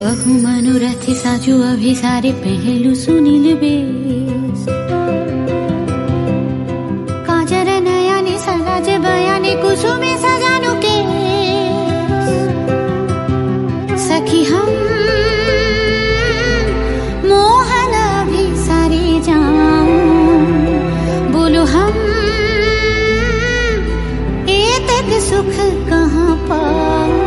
बहु मनोरथ साजू अभिसारे पहलू सुनील बेस काजर नयने सराज बयाने कुसुमे सजानु के सखी हम मोहन अभिसारे जाऊं बोलो हम एतक सुख कहाँ पाऊं।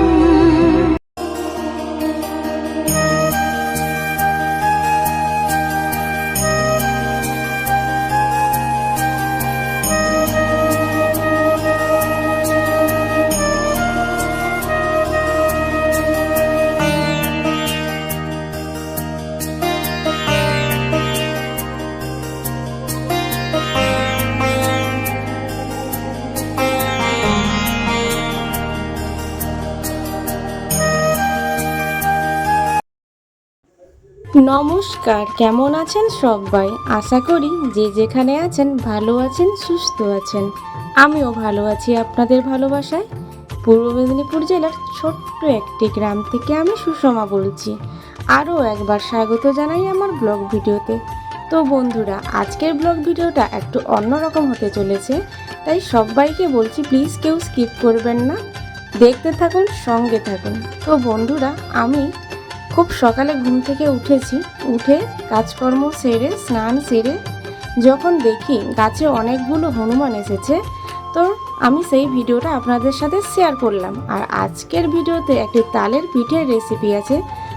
নমস্কার, কেমন আছেন সবাই? আশা করি যে যেখানে আছেন ভালো আছেন, সুস্থ আছেন। আমিও ভালো আছি আপনাদের ভালোবাসায়। পূর্ব মেদিনীপুর জেলার ছোট্ট একটি গ্রাম থেকে আমি সুষমা বলছি। আরও একবার স্বাগত জানাই আমার ব্লগ ভিডিওতে। তো বন্ধুরা, আজকের ব্লগ ভিডিওটা একটু অন্যরকম হতে চলেছে, তাই সবাইকে বলছি প্লিজ কেউ স্কিপ করবেন না, দেখতে থাকুন, সঙ্গে থাকুন। তো বন্ধুরা, আমি খুব সকালে ঘুম থেকে উঠে কাজকর্ম সেরে স্নান সেরে যখন দেখি গাছে অনেকগুলো হনুমান এসেছে, তো আমি সেই ভিডিওটা আপনাদের সাথে শেয়ার করলাম। আর আজকের ভিডিওতে একটি তালের পিঠের রেসিপি আছে,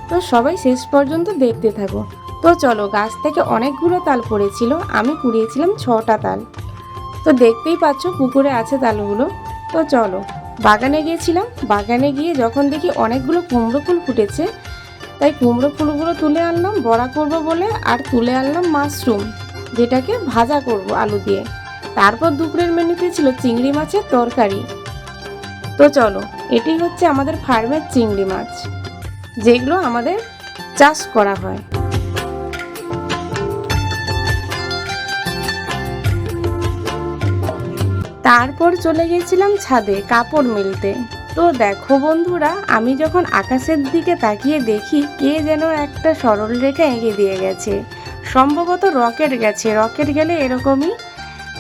তো সবাই শেষ পর্যন্ত দেখতে থাকো। তো চলো, গাছ থেকে অনেকগুলো তাল পড়েছিল, আমি কুড়িয়েছিলাম 6টা তাল। তো দেখতেই পাচ্ছ পুকুরে আছে তালগুলো। তো চলো, বাগানে গিয়েছিলাম, বাগানে গিয়ে যখন দেখি অনেকগুলো কুমড়ো ফুল ফুটেছে, তাই কুমড়ো ফুলগুলো তুলে আনলাম বড়া করব বলে, আর তুলে আনলাম মাশরুম, যেটাকে ভাজা করব আলু দিয়ে। তারপর দুপুরের মেনুতে ছিল চিংড়ি মাছের তরকারি। তো চলো, এটি হচ্ছে আমাদের ফার্মের চিংড়ি মাছ, যেগুলো আমাদের চাষ করা হয়। তারপর চলে গিয়েছিলাম ছাদে কাপড় মেলতে। তো দেখো বন্ধুরা, আমি যখন আকাশের দিকে তাকিয়ে দেখি কে যেন একটা সরল রেখা এঁকে দিয়ে গেছে, সম্ভবত রকেট গেছে। রকেট গেলে এরকমই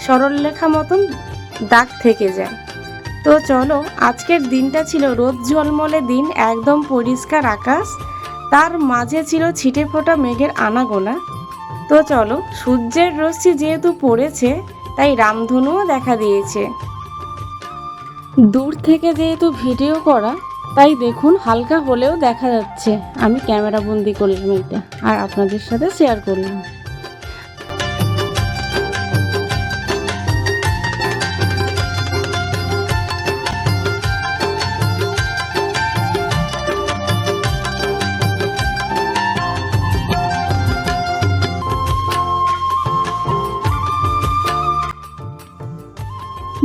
সরল রেখা মতন দাগ থেকে যায়। তো চলো, আজকের দিনটা ছিল রোদ ঝলমলে দিন, একদম পরিষ্কার আকাশ, তার মাঝে ছিল ছিটে ফোটা মেঘের আনাগোনা। তো চলো, সূর্যের রশ্মি যেহেতু পড়েছে, তাই রামধনুও দেখা দিয়েছে। দূর থেকে যেহেতু ভিডিও করা, তাই দেখুন হালকা হলেও দেখা যাচ্ছে। আমি ক্যামেরা বন্দি করলাম এটা, আর আপনাদের সাথে শেয়ার করলাম।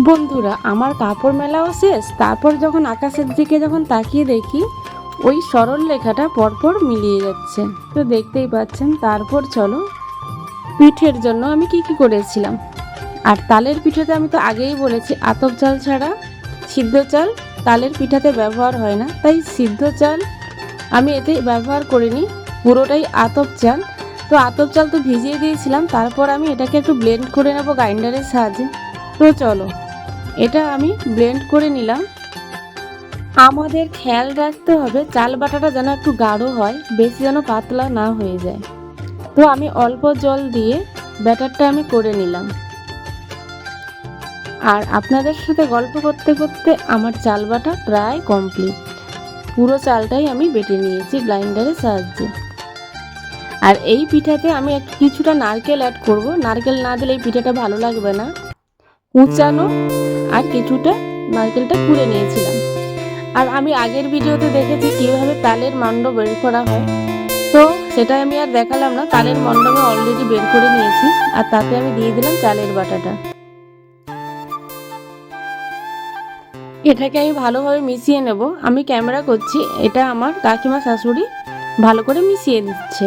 বন্ধুরা, আমার কাপড় মেলাও শেষ। তারপর যখন আকাশের দিকে তাকিয়ে দেখি, ওই সরল রেখাটা পরপর মিলিয়ে যাচ্ছে, তো দেখতেই পাচ্ছেন। তারপর চলো, পিঠের জন্য আমি কি করেছিলাম। আর তালের পিঠেতে আমি তো আগেই বলেছি, আতপ চাল ছাড়া সিদ্ধ চাল তালের পিঠাতে ব্যবহার হয় না, তাই সিদ্ধ চাল আমি এতে ব্যবহার করিনি, পুরোটাই আতপ চাল। তো আতপ চাল তো ভিজিয়ে দিয়েছিলাম, তারপর আমি এটাকে একটু ব্লেন্ড করে নেব গ্রাইন্ডারের সাহায্যে। তো চলো, এটা আমি ব্লেন্ড করে নিলাম। আমাদের খেয়াল রাখতে হবে চাল বাটাটা যেন একটু গাঢ় হয়, বেশি যেন পাতলা না হয়ে যায়। তো আমি অল্প জল দিয়ে ব্যাটারটা আমি করে নিলাম। আর আপনাদের সাথে গল্প করতে করতে আমার চাল বাটা প্রায় কমপ্লিট। পুরো চালটাই আমি বেটে নিয়েছি গ্রাইন্ডারের সাহায্যে। আর এই পিঠাতে আমি কিছুটা নারকেল অ্যাড করব, নারকেল না দিলে এই পিঠাটা ভালো লাগবে না। কুচানো আর কিছুটা নারকেলটা কুড়ে নিয়েছিলাম। আর আমি আগের ভিডিওতে দেখেছি কীভাবে তালের মণ্ড বের করা হয়, তো সেটা আমি আর দেখালাম না। তালের মণ্ড আমি অলরেডি বের করে নিয়েছি, আর তাতে আমি দিয়ে দিলাম চালের বাটাটা। এটাকে আমি ভালোভাবে মিশিয়ে নেব। আমি ক্যামেরা করছি, এটা আমার কাকিমা শাশুড়ি ভালো করে মিশিয়ে দিচ্ছে।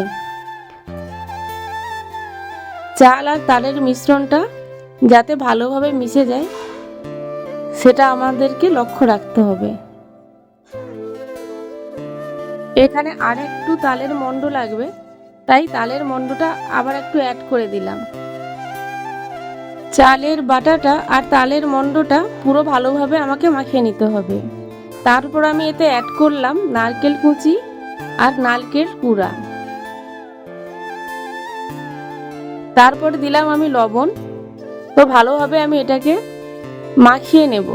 চাল আর তালের মিশ্রণটা যাতে ভালোভাবে মিশে যায়, সেটা আমাদেরকে লক্ষ্য রাখতে হবে। এখানে আর একটু তালের মণ্ড লাগবে, তাই তালের মণ্ডটা আবার একটু অ্যাড করে দিলাম। চালের বাটাটা আর তালের মণ্ডটা পুরো ভালোভাবে আমাকে মাখিয়ে নিতে হবে। তারপর আমি এতে অ্যাড করলাম নারকেল কুচি আর নারকেল কুড়া। তারপর দিলাম আমি লবণ। তো ভালোভাবে আমি এটাকে মাখিয়ে নেব।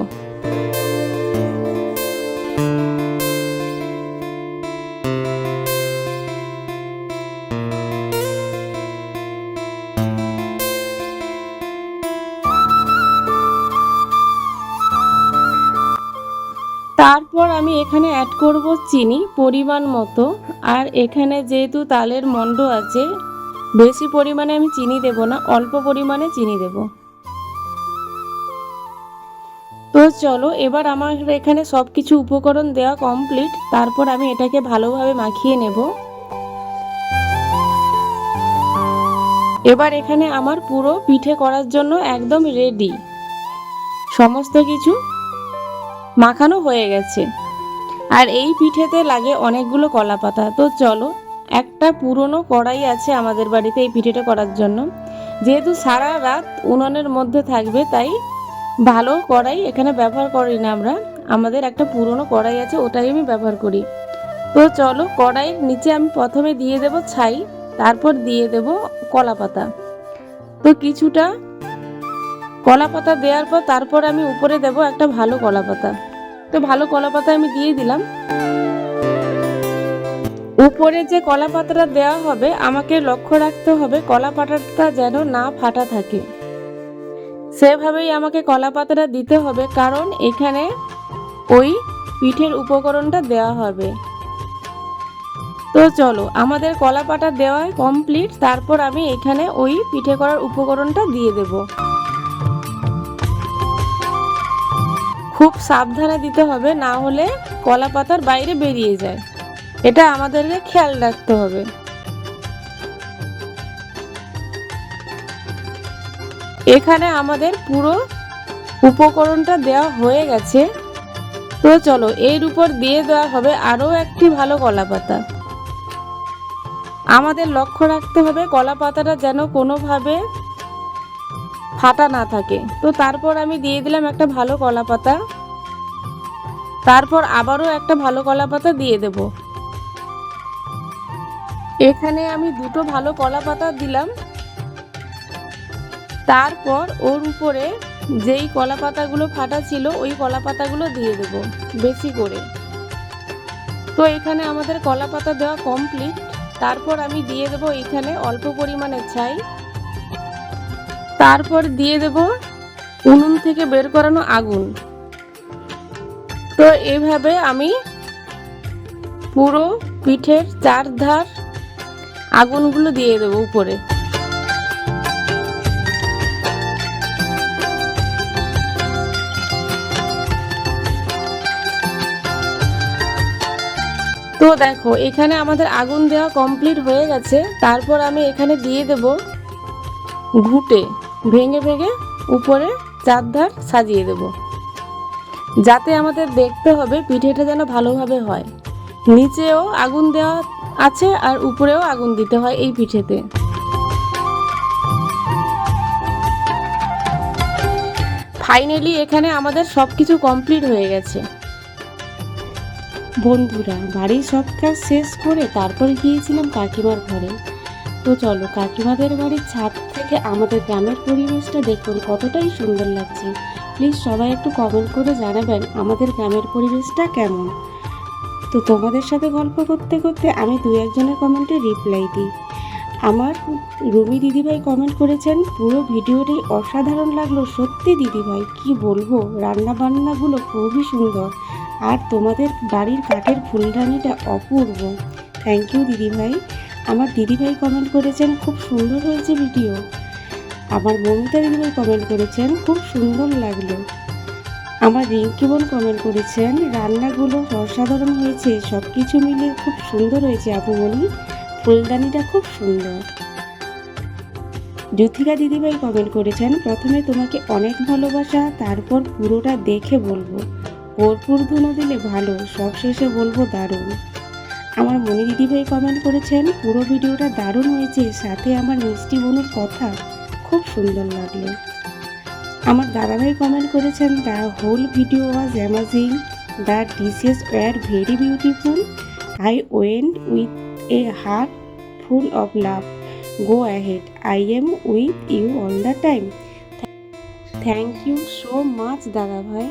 তারপর আমি এখানে অ্যাড করব চিনি পরিমাণ মতো। আর এখানে যেহেতু তালের মণ্ড আছে, বেশি পরিমাণে আমি চিনি দেব না, অল্প পরিমাণে চিনি দেব। তো চলো, এবার আমার এখানে সব কিছু উপকরণ দেওয়া কমপ্লিট। তারপর আমি এটাকে ভালোভাবে মাখিয়ে নেব। এবার এখানে আমার পুরো পিঠে করার জন্য একদম রেডি। সমস্ত কিছু মাখানো হয়ে গেছে। আর এই পিঠেতে লাগে অনেকগুলো কলা পাতা। তো চলো, একটা পুরনো কড়াই আছে আমাদের বাড়িতে এই পিঠেটা করার জন্য। যেহেতু সারা রাত উনুনের মধ্যে থাকবে, তাই ভালো কড়াই এখানে ব্যবহার করি না আমরা। আমাদের একটা পুরনো কড়াই আছে, ওটাই আমি ব্যবহার করি। তো চলো, কড়াইয়ের নিচে আমি প্রথমে দিয়ে দেব ছাই, তারপর দিয়ে দেব কলা পাতা। তো কিছুটা কলা পাতা দেওয়ার পর তারপর আমি উপরে দেব একটা ভালো কলা পাতা। তো ভালো কলা পাতা আমি দিয়ে দিলাম। উপরে যে কলা পাতাটা দেওয়া হবে, আমাকে লক্ষ্য রাখতে হবে কলা পাতাটা যেন না ফাটা থাকে, সেভাবেই আমাকে কলা পাতাটা দিতে হবে, কারণ এখানে ওই পিঠের উপকরণটা দেওয়া হবে। তো চলো, আমাদের কলা পাতা দেওয়া কমপ্লিট। তারপর আমি এখানে ওই পিঠে করার উপকরণটা দিয়ে দেব। খুব সাবধানে দিতে হবে, না হলে কলা পাতার বাইরে বেরিয়ে যায়। এটা আমাদেরকে খেয়াল রাখতে হবে। এখানে আমাদের পুরো উপকরণটা দেওয়া হয়ে গেছে। তো চলো, এর উপর দিয়ে দেওয়া হবে আরও একটি ভালো কলা পাতা। আমাদের লক্ষ্য রাখতে হবে কলা পাতাটা যেন কোনোভাবে ফাটা না থাকে। তো তারপর আমি দিয়ে দিলাম একটা ভালো কলা পাতা। তারপর আবারও একটা ভালো কলা পাতা দিয়ে দেব। এখানে আমি দুটো ভালো কলা পাতা দিলাম। তারপর ওর উপরে যেই কলা পাতাগুলো ফাটা ছিল, ওই কলা পাতাগুলো দিয়ে দেব বেশি করে। তো এখানে আমাদের কলা পাতা দেওয়া কমপ্লিট। তারপর আমি দিয়ে দেব এখানে অল্প পরিমাণে ছাই। তারপর দিয়ে দেব উনুন থেকে বের করানো আগুন। তো এইভাবে আমি পুরো পিঠের চারধার আগুনগুলো দিয়ে দেব উপরে। তো দেখো, এখানে আমাদের আগুন দেওয়া কমপ্লিট হয়ে গেছে। তারপর আমি এখানে দিয়ে দেব ঘুঁটে, ভেঙে ভেঙে উপরে চারধার সাজিয়ে দেব, যাতে আমাদের দেখতে হবে পিঠেটা যেন ভালোভাবে হয়। নিচেও আগুন দেওয়া আছে আর উপরেও আগুন দিতে হয় এই পিঠেতে। ফাইনালি এখানে আমাদের সব কিছু কমপ্লিট হয়ে গেছে। বন্ধুরা, বাড়ির সব কাজ শেষ করে তারপর গিয়েছিলাম কাকিমার ঘরে। তো চলো, কাকিমাদের বাড়ির ছাদ থেকে আমাদের গ্রামের পরিবেশটা দেখুন কতটাই সুন্দর লাগছে। প্লিজ সবাই একটু কমেন্ট করে জানাবেন আমাদের গ্রামের পরিবেশটা কেমন। তো তোমাদের সাথে গল্প করতে করতে আমি দু একজনের কমেন্টে রিপ্লাই দিই। আমার রুমি দিদিভাই কমেন্ট করেছেন, পুরো ভিডিওটি অসাধারণ লাগলো সত্যি দিদিভাই, কি বলবো, রান্না বান্নাগুলো খুবই সুন্দর, আর তোমাদের বাড়ির কাঠের ফুলদানিটা অপূর্ব। থ্যাংক ইউ দিদিভাই। আমার দিদিভাই কমেন্ট করেছেন, খুব সুন্দর হয়েছে ভিডিও। আমার মমিতা দিদিভাই কমেন্ট করেছেন, খুব সুন্দর লাগলো। আমার রিঙ্কি বোন কমেন্ট করেছেন, রান্নাগুলো অসাধারণ হয়েছে, সব কিছু মিলিয়ে খুব সুন্দর হয়েছে আপুমণি, ফুলদানিটা খুব সুন্দর। জ্যোতিকা দিদিভাই কমেন্ট করেছেন, প্রথমে তোমাকে অনেক ভালোবাসা, তারপর পুরোটা দেখে বলবো, কর্পূর ধুনো দিলে ভালো, সব শেষে বলবো দারুণ। আমার মনি দিদিভাই কমেন্ট করেছেন, পুরো ভিডিওটা দারুণ হয়েছে, সাথে আমার মিষ্টি বোনের কথা খুব সুন্দর লাগলো। আমার দাদাভাই কমেন্ট করেছেন, the whole video was amazing, the dishes were very beautiful, I went with a heart full of love, go ahead, I am with you all the time. Thank you so much দাদাভাই।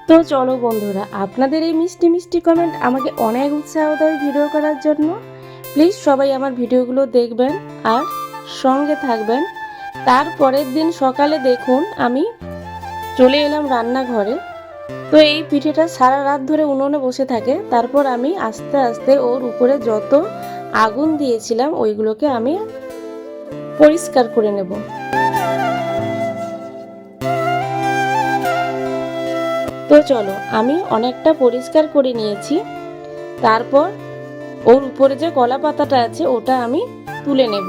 তো চলো বন্ধুরা, আপনাদের এই মিষ্টি মিষ্টি comment আমাকে অনেক উৎসাহ দেয় ভিডিও করার জন্য। প্লিজ সবাই আমার ভিডিওগুলো দেখবেন আর সঙ্গে থাকবেন। তারপরের দিন সকালে দেখুন আমি চলে এলাম রান্নাঘরে। তো এই পিঠেটা সারা রাত ধরে উনুনে বসে থাকে। তারপর আমি আস্তে আস্তে ওর উপরে যত আগুন দিয়েছিলাম ওইগুলোকে আমি পরিষ্কার করে নেব। তো চলো, আমি অনেকটা পরিষ্কার করে নিয়েছি। তারপর ওর উপরে যে কলা পাতাটা আছে ওটা আমি তুলে নেব।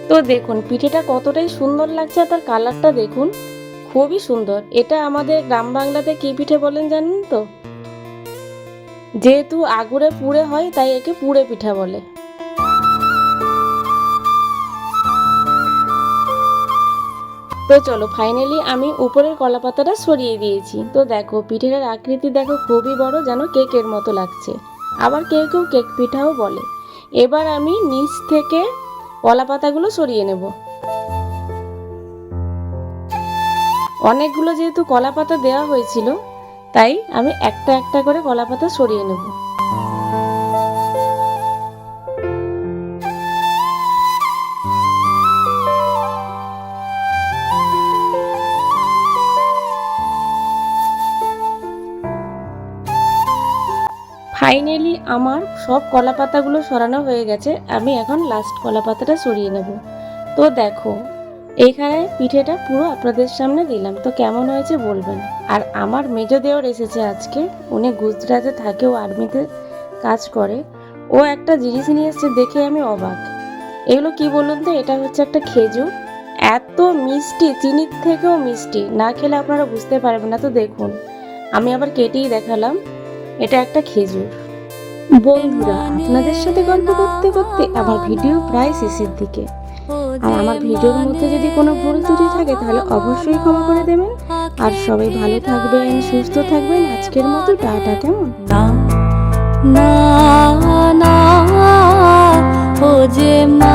তো দেখুন পিঠেটা কতটাই সুন্দর লাগছে, তার কালারটা দেখুন, খুবই সুন্দর। এটা আমাদের গ্রাম বাংলাতে কি পিঠে বলেন জানেন তো? যেহেতু আগুনে পুড়ে হয় তাই একে পুড়ে পিঠা বলে। তো চলো, ফাইনালি আমি উপরের কলা পাতাটা সরিয়ে দিয়েছি। তো দেখো পিঠেটার আকৃতি দেখো, খুবই বড়, যেন কেকের মতো লাগছে। আবার কেউ কেউ কেক পিঠাও বলে। এবার আমি নিচ থেকে কলা পাতাগুলো সরিয়ে নেব। অনেকগুলো যেহেতু কলা পাতা দেওয়া হয়েছিল তাই আমি একটা একটা করে কলা পাতা সরিয়ে নেব। ফাইনালি আমার সব কলা পাতাগুলো সরানো হয়ে গেছে। আমি এখন লাস্ট কলা পাতাটা সরিয়ে নেব। তো দেখো এইখানে পিঠেটা পুরো আপনাদের সামনে দিলাম। তো কেমন হয়েছে বলবেন। আর আমার মেজো দেওর এসেছে আজকে, উনি গুজরাটে থাকে, ও আর্মিতে কাজ করে। ও একটা জিনিস নিয়ে এসেছে, দেখে আমি অবাক। এগুলো কি বলুন তো? এটা হচ্ছে একটা খেজুর, এত মিষ্টি, চিনির থেকেও মিষ্টি, না খেলে আপনারা বুঝতে পারবেন না। তো দেখুন আমি আবার কেটেই দেখালাম, এটা একটা খেজুর। বন্ধুরা, আপনাদের সাথে গল্প করতে করতে আমার ভিডিও প্রায় শেষের দিকে। আর আমার ভিডিওর মধ্যে যদি কোনো ভুল ত্রুটি থাকে তাহলে অবশ্যই ক্ষমা করে দেবেন। আর সবাই ভালো থাকবেন, সুস্থ থাকবেন। আজকের মতো টাটা, কেমন? না না না ও যে মা